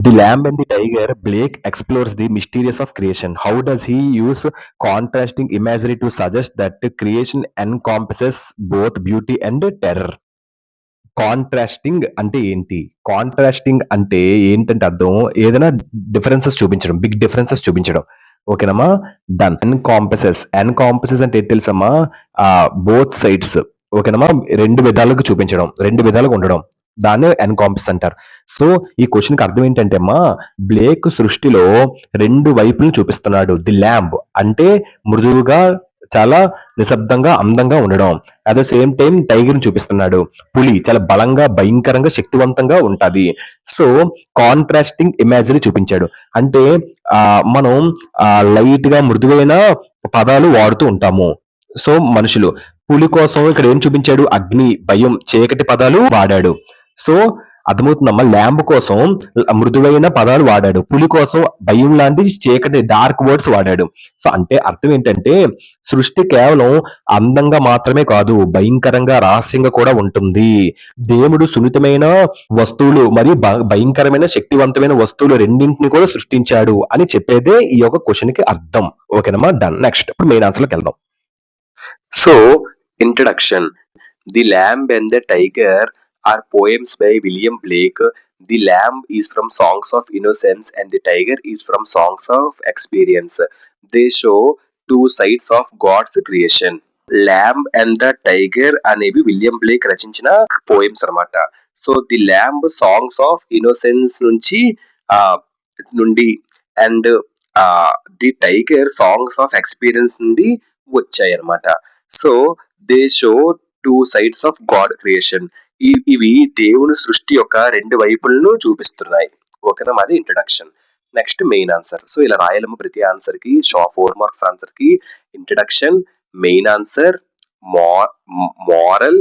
The Lamb and the Tiger, Blake explores the mysteries of creation. How does he use contrasting imagery to suggest that creation encompasses both beauty and terror? Contrasting అంటే ఏంటి? Contrasting అంటే ఏంటంటే అర్థం ఏదైనా differences చూపించడం. Big differences చూపించడం. ఓకేనమ్మా? Done. ఎన్‌కాంపసెస్ అంటే ఏంటి తెలుసమ్మా? బోత్ సైడ్స్ ఓకేనమ్మా? 2 విధాలుగా చూపించడం. 2 విధాలుగా ఉండడం. దాన్నే ఎన్‌కాంపస్ అంటారు. సో, ఈ క్వెషన్‌కి అర్థం ఏంటంటే అమ్మా, బ్లేక్ సృష్టిలో 2 వైపులను చూపిస్తున్నాడు. ది ల్యాంబ్ అంటే మృదువుగా, చాలా నిశ్శబ్దంగా, అందంగా ఉండడం. అట్ ద సేమ్ టైమ్ టైగర్‌ని చూపిస్తున్నాడు. పులి చాలా బలంగా, భయంకరంగా, శక్తివంతంగా ఉంటది. సో, కాంట్రాస్టింగ్ ఇమేజరీ చూపించాడు. అంటే మనం లైట్‌గా మృదువైన పదాలు వాడుతూ ఉంటాము. సో, మనుషులు. పులి కోసం ఇక్కడ ఏం చూపించాడు? అగ్ని, భయం, చీకటి పదాలు వాడాడు. సో, అర్థమవుతుందమ్మా? ల్యాంబ్ కోసం మృదువైన పదాలు వాడాడు. పులి కోసం భయం లాంటి చీకటి డార్క్ వర్డ్స్ వాడాడు. సో, అంటే అర్థం ఏంటంటే సృష్టి కేవలం అందంగా మాత్రమే కాదు, భయంకరంగా, రహస్యంగా కూడా ఉంటుంది. దేవుడు సున్నితమైన వస్తువులు మరియు భయంకరమైన, శక్తివంతమైన వస్తువులు రెండింటిని కూడా సృష్టించాడు అని చెప్పేదే ఈ యొక్క క్వెషన్‌కి అర్థం. ఓకేనమ్మా? డన్. నెక్స్ట్ ఇప్పుడు మెయిన్ ఆన్సర్‌లోకెళ్దాం. So, introduction. The lamb and the tiger are poems by William Blake. The lamb is from Songs of Innocence and the tiger is from Songs of Experience. They show two sides of God's creation. Lamb and the tiger అనేవి William Blake రచించిన poems అన్నమాట. So the lamb songs of innocence నుండి and the tiger songs of experience నుండి వచ్చాయి అన్నమాట. So they show two sides of God creation. ఇవి దేవుని సృష్టి యొక్క 2 వైపులను చూపిస్తున్నాయి. ఓకేనా? మాది introduction. Next main answer. So ఇలా రాయాలమ్మ ప్రతి ఆన్సర్ కి 4 మార్క్స్ ఆన్సర్ కి introduction, main answer, moral,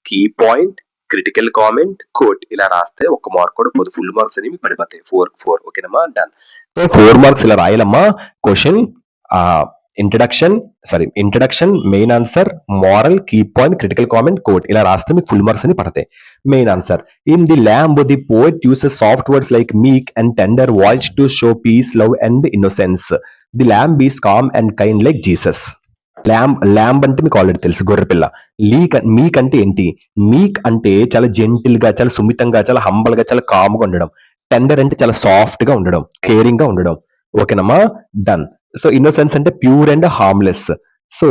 key point, critical comment, quote ఇలా రాస్తే 1 మార్క్ కూడా పోదు. ఫుల్ మార్క్స్ అనేవి పడిపోతాయి. 4 ఓకేనమ్మా? డన్. సో 4 మార్క్స్ ఇలా రాయాలమ్మా. Question introduction, main answer, moral, key point, critical comment, quote ఇలా రాస్తే మీకు ఫుల్ మార్క్స్ అని పడతాయి. Main answer. In the lamb the poet uses soft words like meek and tender voice to show peace, love and innocence. The lamb is calm and kind like Jesus. Lamb అంటే మీకు already తెలుసు, గొర్రెపిల్ల. మీక్ అంటే ఏంటి? మీక్ అంటే చాలా జెంటిల్ గా, చాలా సున్నితంగా, చాలా హంబల్ గా, చాలా కామ్గా ఉండడం. టెండర్ అంటే చాలా సాఫ్ట్ గా ఉండడం, కేరింగ్ గా ఉండడం. ఓకేనమ్మా? డన్. సో ఇన్నోసెన్స్ అంటే ప్యూర్ అండ్ హార్మ్లెస్. సో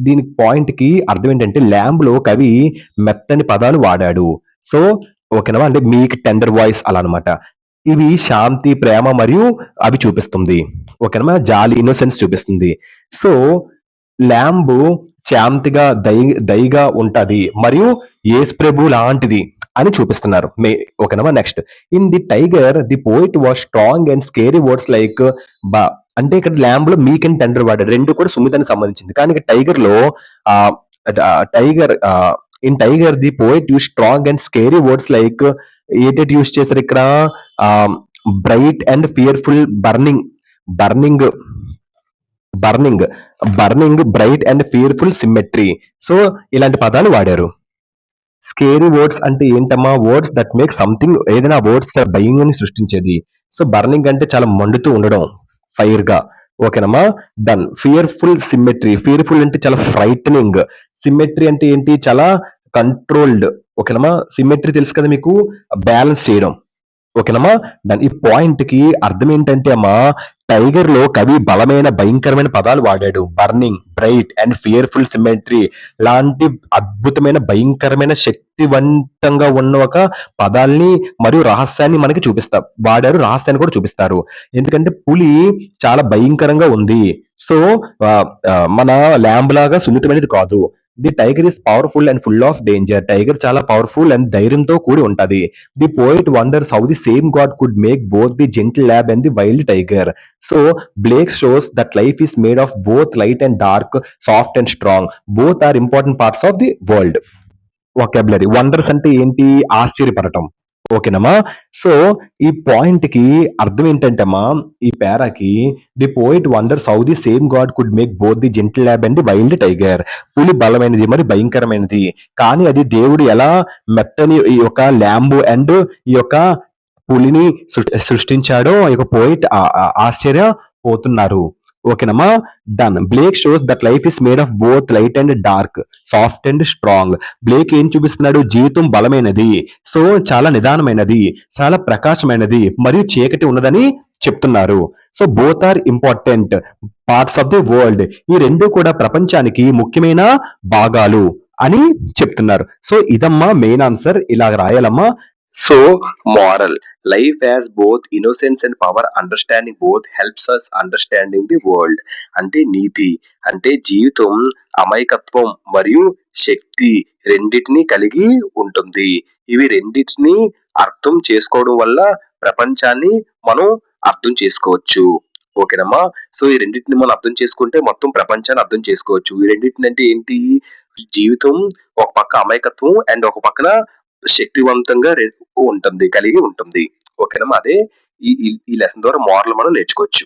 దీని పాయింట్ కి అర్థం ఏంటంటే ల్యాంబ్ లో కవి మెత్తని పదాలు వాడాడు. సో ఓకేనమ్మా? అంటే మీక్, టెండర్ వాయిస్ అలా అనమాట. ఇవి శాంతి, ప్రేమ మరియు అవి చూపిస్తుంది. ఓకేనమ్మా? జాలి, ఇన్నోసెన్స్ చూపిస్తుంది. సో ల్యాంబ్ శాంతిగా, దయగా ఉంటది మరియు యేసు ప్రభు లాంటిది అని చూపిస్తున్నారు. ఓకేనమ్మా? Next. In the tiger the poet was strong and scary words like అంటే ఇక్కడ ల్యాంబ్ లో మీక్ అండ్ టెండర్ వాడారు. 2 కూడా సున్నితానికి సంబంధించింది. కానీ ఇక్కడ టైగర్ లో tiger in tiger the poet use strong and scary words like ఏటేటి యూస్ చేస్తారు ఇక్కడ? Bright and fearful, burning burning, bright and fearful, symmetry. So ఇలాంటి పదాలు వాడారు. స్కేరీ వర్డ్స్ అంటే ఏంటమ్మా? వర్డ్స్ దట్ మేక్ సంథింగ్, ఏదైనా వర్డ్స్ భయంని సృష్టించేది. సో బర్నింగ్ అంటే చాలా మండుతూ ఉండడం, ఫైర్ గా. ఓకేనమ్మా? డన్. Fearful, symmetry. ఫియర్ఫుల్ అంటే చాలా ఫ్రైటనింగ్. సిమ్మెట్రీ అంటే ఏంటి? చాలా కంట్రోల్డ్. ఓకేనమ్మా? సిమ్మెట్రీ తెలుసు కదా మీకు? బ్యాలెన్స్ చేయడం. ఓకేనమ్మా? దాని ఈ పాయింట్ కి అర్థం ఏంటంటే అమ్మా, టైగర్ లో కవి బలమైన, భయంకరమైన పదాలు వాడాడు. Burning, bright and fearful, symmetry లాంటి అద్భుతమైన, భయంకరమైన, శక్తివంతంగా ఉన్న ఒక పదాల్ని మరియు రహస్యాన్ని మనకి వాడారు. రహస్యాన్ని కూడా చూపిస్తారు. ఎందుకంటే పులి చాలా భయంకరంగా ఉంది. సో మన ల్యాంబ్ లాగా సున్నితమైనది కాదు. The tiger is powerful and full of danger. Tiger చాలా పవర్ఫుల్ అండ్ ధైర్యంతో కూడి ఉంటది. The poet wonders how the same God could make both the gentle lamb and the wild tiger. So Blake shows that life is made of both light and dark, soft and strong. Both are important parts of the world. Vocabulary. Wonders అంటే ఏంటి? ఆశ్చర్యపడటం. ఓకేనమ్మా? So ఈ point కి అర్థం ఏంటంటే అమ్మా, ఈ పేరాకి the poet wonders how the same God could make both the gentle lamb and the wild tiger. పులి బలమైనది మరి భయంకరమైనది. కానీ అది దేవుడు ఎలా మెత్తని ఈ యొక్క ల్యాంబ్ అండ్ ఈ యొక్క పులిని సృష్టించాడో ఈ యొక్క పోయిట్ ఆశ్చర్యపోతున్నారు. ఓకేనమ్మా. Done. Blake shows that life is made of both light and dark, soft and strong. Blake ఏం చూపిస్తున్నాడు? జీవితం బలమైనది, సో చాలా నిదానమైనది, చాలా ప్రకాశమైనది మరియు చీకటి ఉన్నదని చెప్తున్నారు. So both are important parts of the world. ఈ రెండు కూడా ప్రపంచానికి ముఖ్యమైన భాగాలు అని చెప్తున్నారు. సో ఇదమ్మా మెయిన్ ఆన్సర్. ఇలా రాయాలమ్మా. So moral, life has both innocence and power, understanding both helps us understanding the world. అంటే నీతి అంటే జీవితం అమాయకత్వం మరియు శక్తి రెండిటిని కలిగి ఉంటుంది. ఇవి రెండిటిని అర్థం చేసుకోవడం వల్ల ప్రపంచాన్ని మనం అర్థం చేసుకోవచ్చు. ఓకేనమ్మా. సో ఈ రెండింటిని మనం అర్థం చేసుకుంటే మొత్తం ప్రపంచాన్ని అర్థం చేసుకోవచ్చు. ఈ రెండింటిని అంటే ఏంటి? జీవితం ఒక పక్క అమాయకత్వం అండ్ ఒక పక్కన శక్తివంతంగా ఉంటుంది, కలిగి ఉంటుంది. ఓకేనమ్మా. అదే ఈ లెసన్ ద్వారా మోరల్ మనం నేర్చుకోవచ్చు.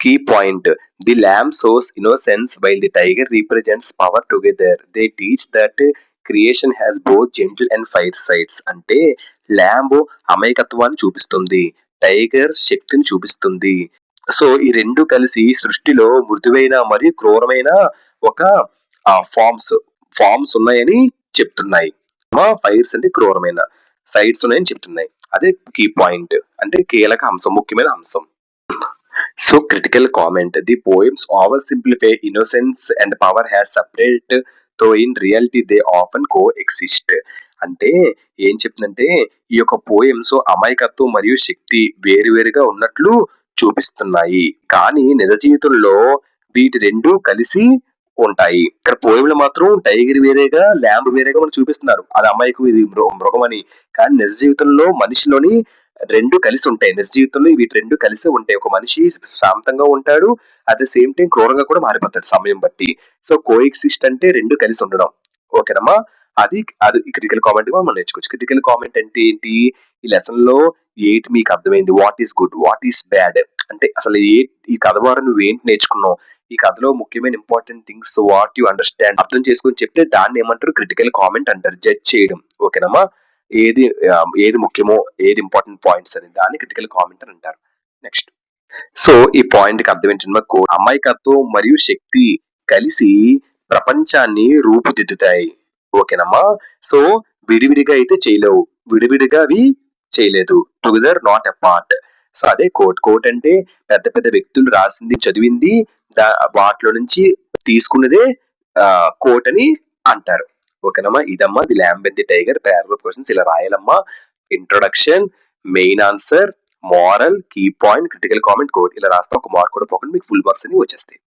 Key point, the lamb shows innocence while the tiger represents power together. They teach that creation has both gentle and fire sides. అంటే ల్యాంబ్ అమాయకత్వాన్ని చూపిస్తుంది, టైగర్ శక్తిని చూపిస్తుంది. సో ఈ రెండు కలిసి సృష్టిలో మృదువైన మరియు క్రూరమైన ఒక ఫార్మ్స్ ఉన్నాయని చెప్తున్నాయి. ఫైర్స్ అంటే క్రూరమైన, సైడ్స్ ఉన్నాయని చెప్తున్నాయి. అదే కీ పాయింట్ అంటే కీలక అంశం, ముఖ్యమైన అంశం. So critical comment, the poems oversimplify innocence and power has separate, though in reality they often coexist. అంటే ఏం చెప్తుందంటే ఈ యొక్క పోయమ్స్ అమాయకత్వం మరియు శక్తి వేరువేరుగా ఉన్నట్లు చూపిస్తున్నాయి, కానీ నిజ జీవితంలో వీటి రెండు కలిసి ఉంటాయి. ఇక్కడ పోయంలో మాత్రం టైగర్ వేరేగా ల్యాంబ్ వేరేగా మనం చూపిస్తున్నారు, అది అమాయకం ఇది మృగం అని. కానీ నిజ జీవితంలో మనిషిలోని రెండు కలిసి ఉంటాయి. నిజ జీవితంలో వీటి రెండు కలిసి ఉంటాయి. ఒక మనిషి శాంతంగా ఉంటాడు, అట్ ద సేమ్ టైం క్రూరంగా కూడా మారిపోతాడు సమయం బట్టి. సో కోఎగ్జిస్ట్ అంటే రెండు కలిసి ఉండడం. ఓకేనమ్మా. అది అది క్రిటికల్ కామెంట్ మనం నేర్చుకోవచ్చు. క్రిటికల్ కామెంట్ అంటే ఏంటి? ఈ లెసన్ లో ఏంటి మీకు అర్థమైంది? What is good, what is bad, అంటే అసలు ఈ కథ ద్వారా నువ్వు ఏంటి నేర్చుకున్నావు, ఈ కథలో ముఖ్యమైన important things what you understand అర్థం చేసుకుని చెప్తే దాన్ని ఏమంటారు? క్రిటికల్ కామెంట్ అంటారు. జడ్జ్ చేయడం. ఓకేనమ్మా. ఏది ముఖ్యమో, ఏది ఇంపార్టెంట్ పాయింట్స్ అని దాన్ని క్రిటికల్ కామెంట్ అని అంటారు. నెక్స్ట్, సో ఈ పాయింట్ కి అర్థం ఏంటంటే అమాయకత్వం మరియు శక్తి కలిసి ప్రపంచాన్ని రూపుదిద్దుతాయి. ఓకేనమ్మా. సో విడివిడిగా అయితే చేయలేవు, విడివిడిగా అవి చేయలేదు. Together not apart. సో అదే కోట్ అంటే పెద్ద పెద్ద వ్యక్తులు రాసింది చదివింది వాటిలో నుంచి తీసుకున్నదే కోట్ అని అంటారు. ఓకేనమ్మా. ఇదమ్మా the lamb and the tiger paragraph questions ఇలా రాయాలమ్మా. Introduction, main answer, moral, key point, critical comment, quote ఇలా రాస్తే ఒక మార్క్ కూడా పోకుండా మీకు ఫుల్ మార్క్స్ అని వచ్చేస్తాయి.